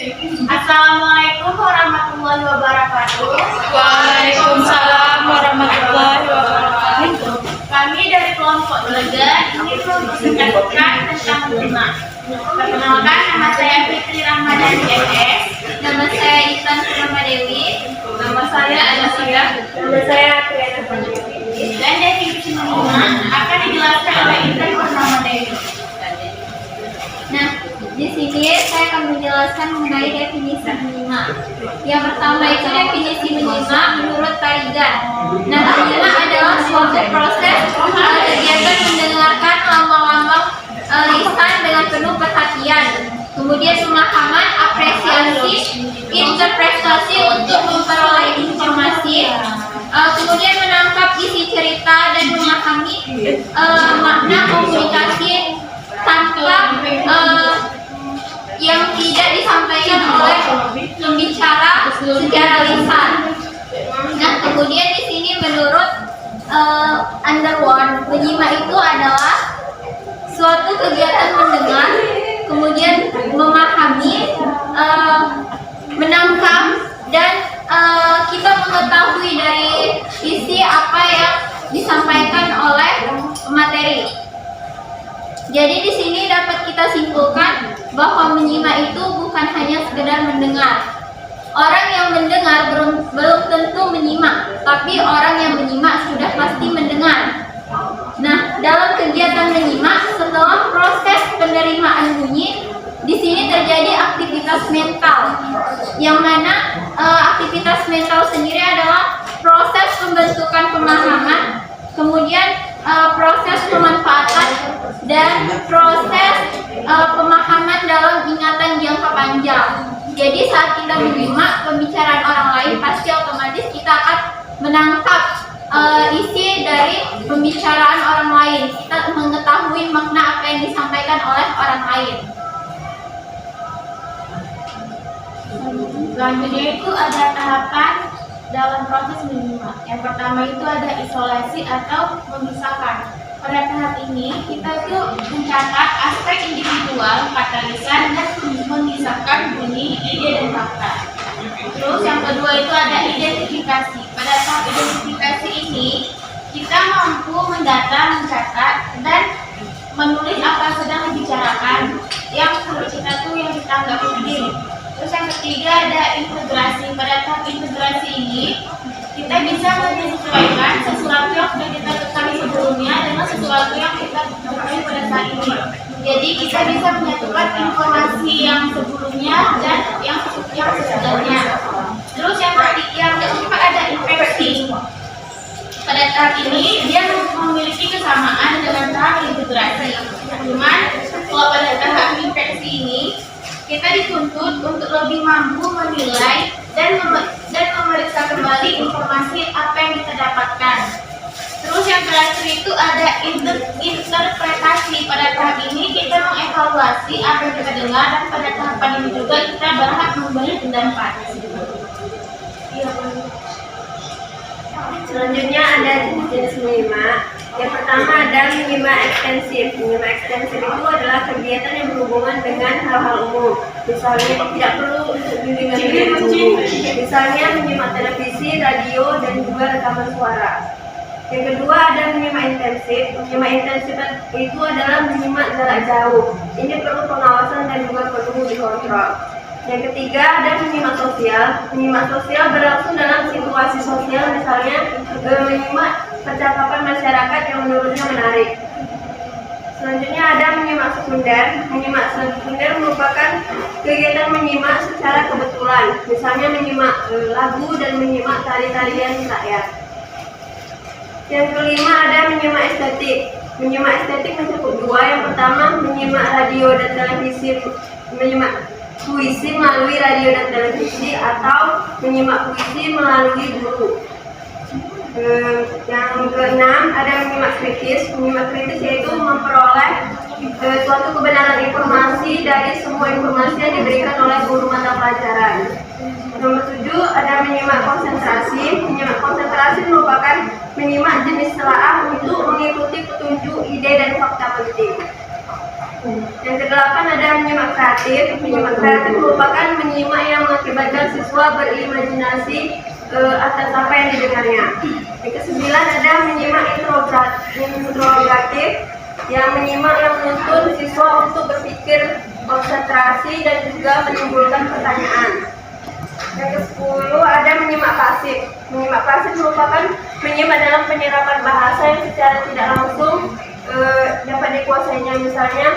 Assalamualaikum warahmatullahi wabarakatuh. Waalaikumsalam warahmatullahi wabarakatuh. Kami dari kelompok 3 ini mempresentasikan tentang tema. Perkenalkan, nama saya Fitri Ramadhani MS. Nama saya Intan Purnama Dewi. Nama saya Anasia. Nama saya Triana Dewi. Dan definisi menyimak akan dijelaskan oleh Intan Purnama Dewi. Nah, di sini saya akan menjelaskan mengenai definisi menyimak. Yang pertama itu definisi menyimak menurut Tarigan. Nah, menyimak adalah suatu proses kegiatan mendengarkan lambang-lambang lisan dengan penuh perhatian. Kemudian pemahaman, apresiasi, interpretasi untuk memperoleh informasi. Kemudian menangkap isi cerita dan memahami makna komunikasi tanpa yang tidak disampaikan oleh pembicara secara lisan. Nah, kemudian di sini menurut Underwood, menyimak itu adalah suatu kegiatan mendengar, kemudian memahami, menangkap, dan kita mengetahui dari isi apa yang disampaikan oleh materi. Jadi di sini dapat kita simpulkan bahwa menyimak itu bukan hanya sekedar mendengar. Orang yang mendengar belum tentu menyimak, tapi orang yang menyimak sudah pasti mendengar. Nah, dalam kegiatan menyimak, setelah proses penerimaan bunyi, di sini terjadi aktivitas mental, yang mana aktivitas mental sendiri adalah proses pembentukan pemahaman, kemudian proses pemanfaatan, dan proses pemahaman dalam ingatan jangka panjang. Jadi saat kita menyimak pembicaraan orang lain, pasti otomatis kita akan menangkap isi dari pembicaraan orang lain. Kita mengetahui makna apa yang disampaikan oleh orang lain. Selanjutnya itu ada tahapan dalam proses menyimak. Yang pertama itu ada isolasi atau memisahkan. Pada tahap ini kita itu mencatat aspek individual, kata lisan, dan memisahkan bunyi, ide, dan fakta. Terus yang kedua itu ada identifikasi. Pada tahap identifikasi ini kita mampu mendata, mencatat, dan menulis apa yang sedang dibicarakan yang menurut kita tuh yang kita anggap penting. Terus yang ketiga ada integrasi. Pada tahap integrasi ini kita bisa menyesuaikan sesuatu yang sudah kita ketahui sebelumnya dengan sesuatu yang kita ketahui pada saat ini. Jadi kita bisa menyatukan informasi yang sebelumnya dan yang sesudahnya. Terus yang keempat ada infeksi. Pada tahap ini dia memiliki kesamaan dengan tahap integrasi. Cuman kalau pada tahap infeksi ini kita dituntut untuk lebih mampu menilai dan memeriksa kembali informasi apa yang kita dapatkan. Terus yang terakhir itu ada interpretasi. Pada tahap ini kita mengevaluasi apa yang kita dengar, dan pada tahapan ini juga kita berhak memberi pendapat. Selanjutnya ada jenis menyimak. Yang pertama ada menyimak ekstensif. Menyimak ekstensif itu adalah kegiatan yang berhubungan dengan hal-hal umum. Misalnya tidak perlu mendengar umum. Misalnya menyimak televisi, radio, dan juga rekaman suara. Yang kedua ada menyimak intensif. Menyimak intensif itu adalah menyimak jarak jauh. Ini perlu pengawasan dan juga perlu dikontrol. Yang ketiga ada menyimak sosial. Menyimak sosial berlangsung dalam situasi sosial, misalnya menyimak percakapan masyarakat yang menurutnya menarik. Selanjutnya ada menyimak sekunder. Menyimak sekunder merupakan kegiatan menyimak secara kebetulan, misalnya menyimak lagu dan menyimak tari-tarian rakyat. Yang kelima ada menyimak estetik. Menyimak estetik mencakup dua. Yang pertama menyimak radio dan televisi, menyimak puisi melalui radio dan televisi, atau menyimak puisi melalui guru. Yang keenam ada menyimak kritis. Menyimak kritis yaitu memperoleh suatu kebenaran informasi dari semua informasi yang diberikan oleh guru mata pelajaran. Nomor 7 ada menyimak konsentrasi. Menyimak konsentrasi merupakan menyimak jenis telaah untuk mengikuti petunjuk, ide, dan fakta penting. Yang kedelapan ada menyimak kreatif. Menyimak kreatif merupakan menyimak yang mengakibatkan siswa berimajinasi atas apa yang didengarnya. Yang kesembilan ada menyimak interrogatif, yang menyimak yang menuntun siswa untuk berpikir, konsentrasi, dan juga menimbulkan pertanyaan. Yang ke-10 ada menyimak pasif. Menyimak pasif merupakan menyimak dalam penyerapan bahasa yang secara tidak langsung dapat dikuasainya. Misalnya,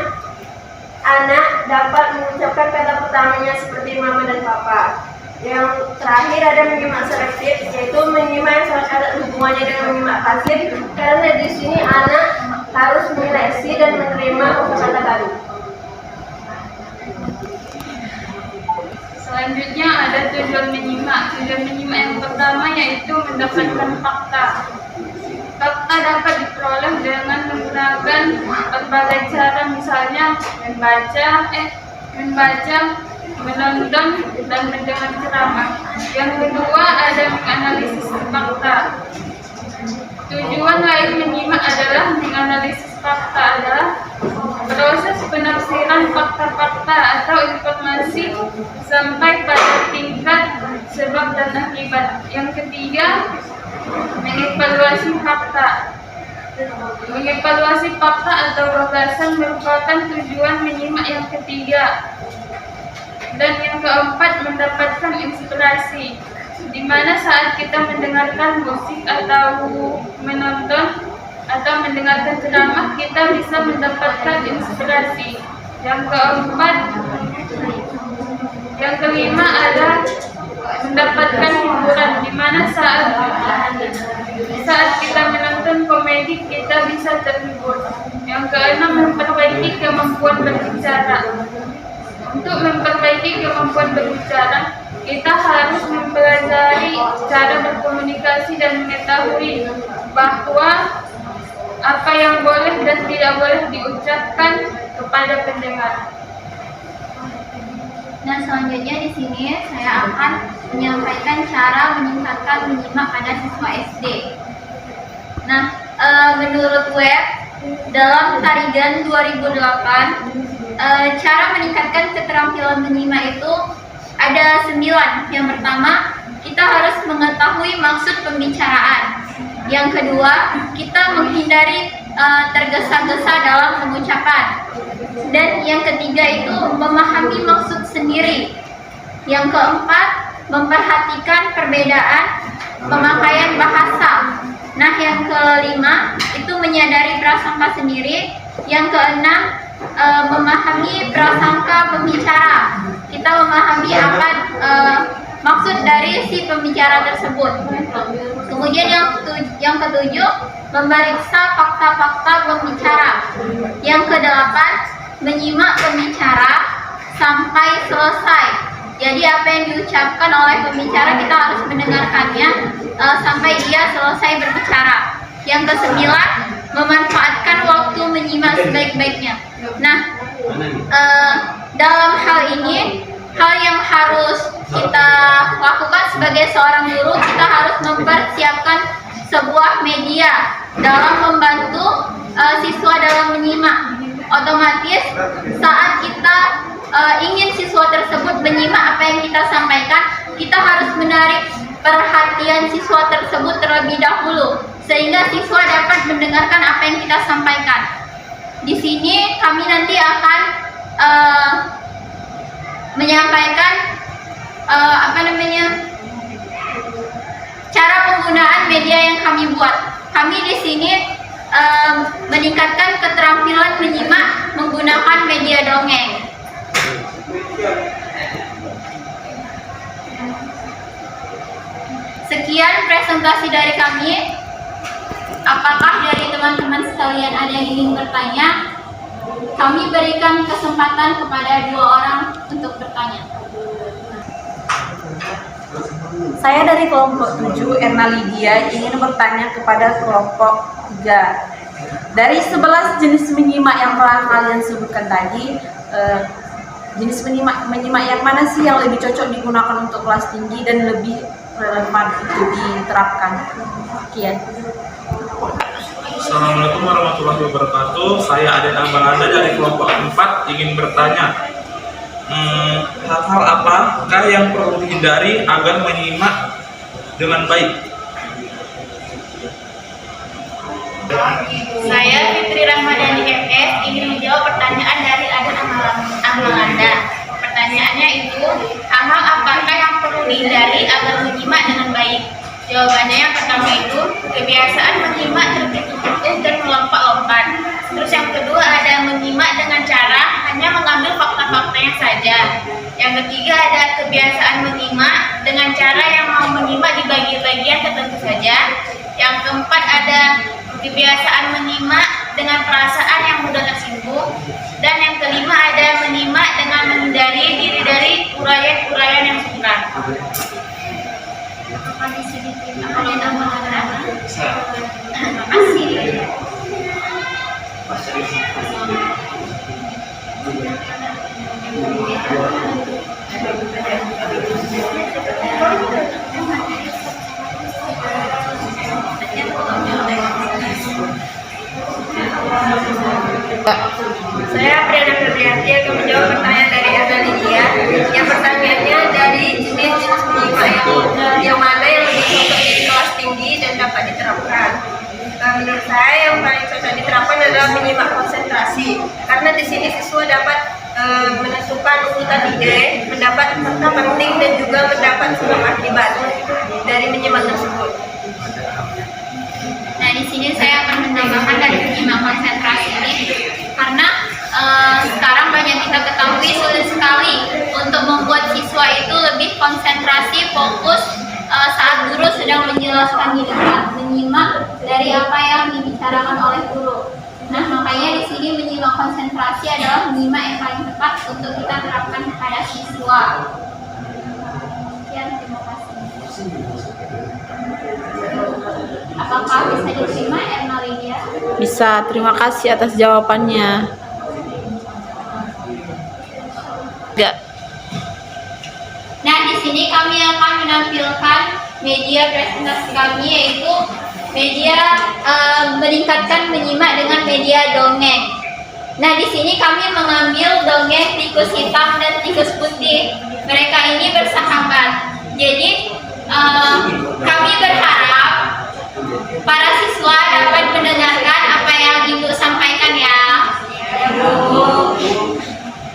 anak dapat mengucapkan kata pertamanya seperti mama dan papa. Yang terakhir ada menyimak selektif, yaitu menyimak yang sangat ada hubungannya dengan menyimak pasif, karena di sini anak harus menyeleksi dan menerima kata-kata baru. Selanjutnya ada tujuan menyimak. Tujuan menyimak yang pertama yaitu mendapatkan fakta. Fakta dapat diperoleh dengan menggunakan berbagai cara, misalnya membaca, menonton, dan mendengar ceramah. Yang kedua ada menganalisis fakta. Tujuan lain menyimak adalah menganalisis fakta adalah proses penafsiran fakta-fakta atau informasi sampai pada tingkat sebab dan akibat. Yang ketiga, mengevaluasi fakta. Mengevaluasi fakta atau gagasan merupakan tujuan menyimak yang ketiga. Dan yang keempat, mendapatkan inspirasi, di mana saat kita mendengarkan musik atau menonton atau mendengarkan ceramah, kita bisa mendapatkan inspirasi. Yang keempat, yang kelima ada mendapatkan hiburan, di mana saat kita menonton komedi kita bisa terhibur. Yang keenam, memperbaiki kemampuan berbicara. Untuk memperbaiki kemampuan berbicara, kita harus mempelajari cara berkomunikasi dan mengetahui bahwa apa yang boleh dan tidak boleh diucapkan kepada pendengar. Nah, selanjutnya di sini saya akan menyampaikan cara meningkatkan menyimak pada siswa SD. Nah, menurut web dalam Tarigan 2008, cara meningkatkan keterampilan menyimak itu ada 9. Yang pertama, kita harus mengetahui maksud pembicaraan. Yang kedua, kita menghindari tergesa-gesa dalam pengucapan. Dan yang ketiga itu memahami maksud sendiri. Yang keempat, memperhatikan perbedaan pemakaian bahasa. Nah, yang kelima itu menyadari prasangka sendiri. Yang keenam, memahami prasangka pembicara. Kita memahami apa maksud dari si pembicara tersebut. Kemudian yang ketujuh, memeriksa fakta-fakta pembicara. Yang kedelapan, menyimak pembicara sampai selesai. Jadi apa yang diucapkan oleh pembicara kita harus mendengarkannya sampai dia selesai berbicara. Yang kesembilan, memanfaatkan waktu menyimak sebaik-baiknya. Nah, dalam hal ini, hal yang harus kita lakukan sebagai seorang guru, kita harus mempersiapkan sebuah media dalam membantu siswa dalam menyimak. Otomatis saat kita ingin siswa tersebut menyimak apa yang kita sampaikan, kita harus menarik perhatian siswa tersebut terlebih dahulu, sehingga siswa dapat mendengarkan apa yang kita sampaikan. Di sini kami nanti akan menyampaikan cara penggunaan media yang kami buat. Kami di sini meningkatkan keterampilan menyimak menggunakan media dongeng. Sekian presentasi dari kami. Apakah dari teman-teman sekalian ada yang ingin bertanya? Kami berikan kesempatan kepada 2 orang untuk bertanya. Saya dari kelompok 7, Erna Lydia, ingin bertanya kepada kelompok 3. Dari 11 jenis menyimak yang telah kalian sebutkan tadi, jenis menyimak yang mana sih yang lebih cocok digunakan untuk kelas tinggi dan lebih relevan untuk diterapkan? Sekian. Assalamualaikum warahmatullahi wabarakatuh. Saya Aden Abang Anda dari kelompok 4 ingin bertanya. hal-hal apakah yang perlu dihindari agar menyimak dengan baik? Saya Fitri Rahmadani FS ingin menjawab pertanyaan dari Adan Amalanda. Pertanyaannya itu, hal-hal apakah yang perlu dihindari agar menyimak dengan baik? Jawabannya yang pertama itu, kebiasaan menyimak tertutup dan melompat-lompat. Terus yang kedua ada menyimak dengan cara hanya mengambil fakta-faktanya saja. Yang ketiga ada kebiasaan menyimak dengan cara yang mau menyimak di bagian-bagian tertentu saja. Yang keempat ada kebiasaan menyimak dengan perasaan yang mudah tersinggung. Dan yang kelima ada menyimak dengan menghindari diri dari uraian-uraian yang sukar. Apakah bisa diterima oleh nama-nama? Terima kasih. Saya Priana Febrianti akan menjawab pertanyaan dari Eva Lydia. Yang pertanyaannya dari jenis menyimak yang mana yang lebih cocok di kelas tinggi dan dapat diterapkan. Menurut saya yang paling cocok diterapkan adalah menyimak konsentrasi, karena di sini siswa dapat menentukan urutan ide, mendapat fakta penting dan juga mendapat sebab akibat dari menyimak tersebut. Nah, di sini saya akan menambahkan dari menyimak konsentrasi ini karena sekarang banyak kita ketahui sulit sekali untuk membuat siswa itu lebih konsentrasi, fokus saat guru sedang menjelaskan di depan, menyimak dari apa yang dibicarakan oleh guru. Nah, makanya di sini menyimak konsentrasi adalah menyimak yang paling tepat untuk kita terapkan kepada siswa. Sekian, terima kasih. Apakah bisa diterima, Erna Lydia? Bisa, terima kasih atas jawabannya. Enggak. Nah, di sini kami akan menampilkan media presentasi kami, yaitu media meningkatkan menyimak dengan media dongeng. Nah, di sini kami mengambil dongeng tikus hitam dan tikus putih. Mereka ini bersahabat. Jadi, kami berharap para siswa dapat mendengarkan apa yang Ibu sampaikan ya.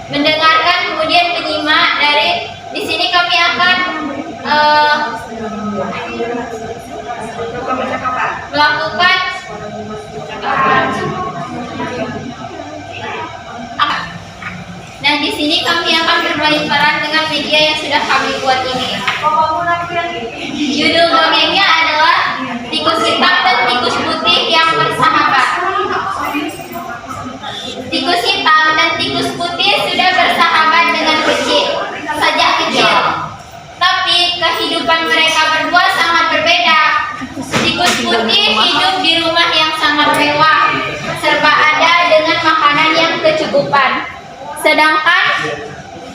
Mendengarkan kemudian menyimak dari di sini kami akan melakukan nah di sini kami akan bermain peran dengan media yang sudah kami buat ini. Judul dongengnya adalah tikus hitam dan tikus putih yang bersahabat. Tikus hitam dan tikus putih sudah bersahabat dengan kucing sejak kecil. Tapi kehidupan mereka berdua sangat berbeda. Tikus putih hidup di rumah yang sangat mewah, serba ada dengan makanan yang kecukupan. Sedangkan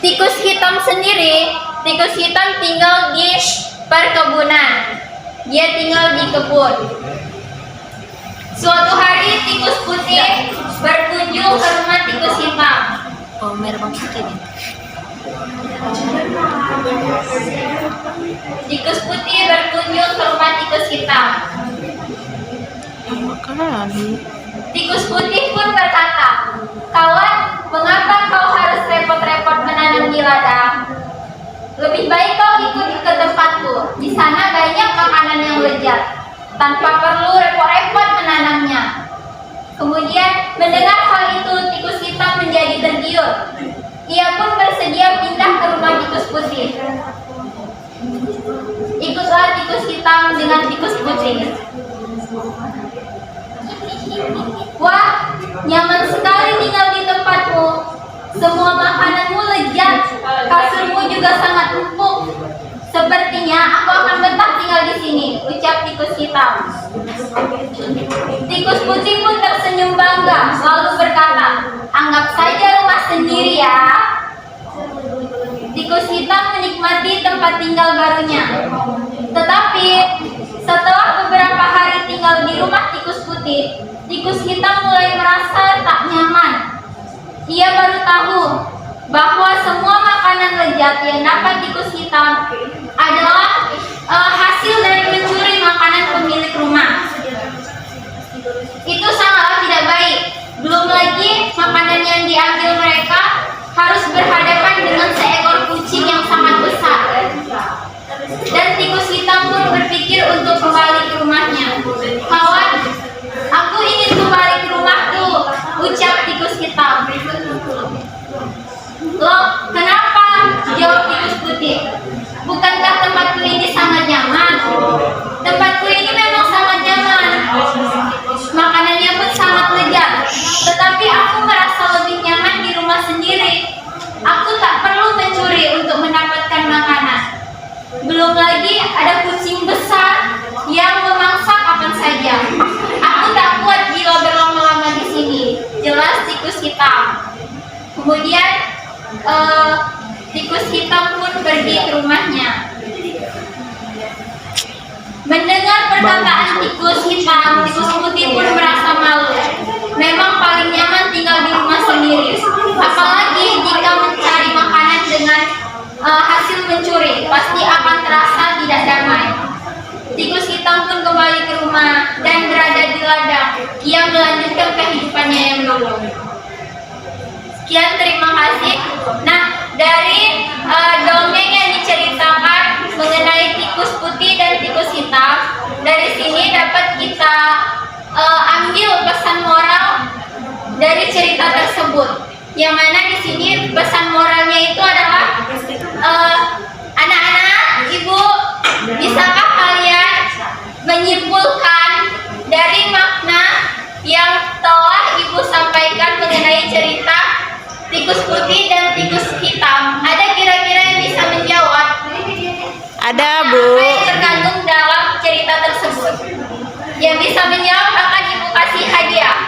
tikus hitam sendiri, tikus hitam tinggal di perkebunan. Dia tinggal di kebun. Suatu hari tikus putih berkunjung ke rumah tikus hitam. Tikus putih berkunjung ke rumah tikus hitam. Tikus putih pun berkata, "Kawan, mengapa kau harus repot-repot menanam di ladang? Lebih baik kau ikut ke tempatku. Di sana banyak makanan yang lezat, tanpa perlu repot-repot menanamnya." Kemudian mendengar hal itu, tikus hitam menjadi tergiur. Ia pun bersedia pindah ke rumah tikus putih. Ikutlah tikus hitam dengan tikus putih. Wah, nyaman sekali tinggal di tempatmu. Semua makananmu lezat, kasurmu juga sangat empuk. Sepertinya aku akan betah tinggal di sini, ucap tikus hitam. Tikus putih pun tersenyum bangga, lalu berkata, "Anggap saja rumah sendiri ya." Tikus hitam menikmati tempat tinggal barunya. Tetapi setelah beberapa hari tinggal di rumah tikus putih, tikus hitam mulai merasa tak nyaman. Ia baru tahu bahwa semua zat yang dapat tikus hitam adalah hasil dari mencuri makanan pemilik rumah. Itu sangatlah tidak baik. Belum lagi makanan yang diambil mereka harus berhadapan dengan seekor kucing yang sangat besar. Dan tikus hitam pun berpikir untuk kembali ke rumahnya. Kawan, aku ingin kembali ke rumahku, ucap tikus hitam. Loh, kenapa? Jawab tikus putih. Bukankah tempatku ini sangat nyaman? Tempatku ini memang sangat nyaman. Makanannya pun sangat lezat. Tetapi aku merasa lebih nyaman di rumah sendiri. Aku tak perlu mencuri untuk mendapatkan makanan. Belum lagi ada kucing besar yang memangsa kapan saja. Aku tak kuat jika berlama-lama di sini. Jelas tikus hitam. Kemudian tikus hitam pun pergi ke rumahnya. Mendengar perkataan tikus hitam, tikus putih pun merasa malu. Memang paling nyaman tinggal di rumah sendiri. Apalagi jika mencari makanan dengan hasil mencuri, pasti akan terasa tidak damai. Tikus hitam pun kembali ke rumah dan berada di ladang. Ia melanjutkan kehidupannya yang dulu. Sekian, terima kasih. Nah, dari dongeng yang diceritakan mengenai tikus putih dan tikus hitam, dari sini dapat kita ambil pesan moral dari cerita tersebut. Yang mana di sini pesan moralnya itu adalah anak-anak, ibu, bisakah kalian menyimpulkan dari makna yang telah ibu sampaikan mengenai cerita tikus putih dan tikus hitam? Ada kira-kira yang bisa menjawab? Ada, Bu. Apa yang terkandung dalam cerita tersebut? Yang bisa menjawab akan ibu kasih hadiah.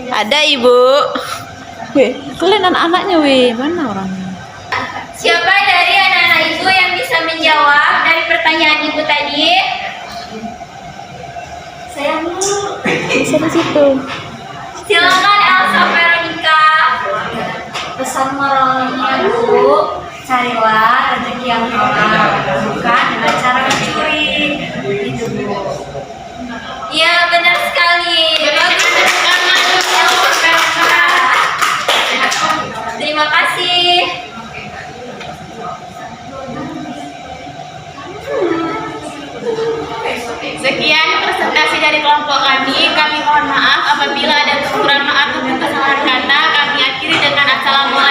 Ada, Ibu. Weh, kalian anak-anaknya, weh. Mana orangnya? Siapa dari anak-anak ibu yang bisa menjawab dari pertanyaan ibu tadi? Saya dulu. Bisa di situ. Silakan Elsa Veronica. Pesan moralnya, Bu, carilah rezeki yang halal, bukan dengan cara mencuri. Itu, Bu. Iya, benar sekali. Bagus. Elsa Veronica. Terima kasih. Sekian presentasi dari kelompok kami. Kami mohon maaf apabila ada kekurangan atau kesalahan kata. Kami akhiri dengan assalamualaikum.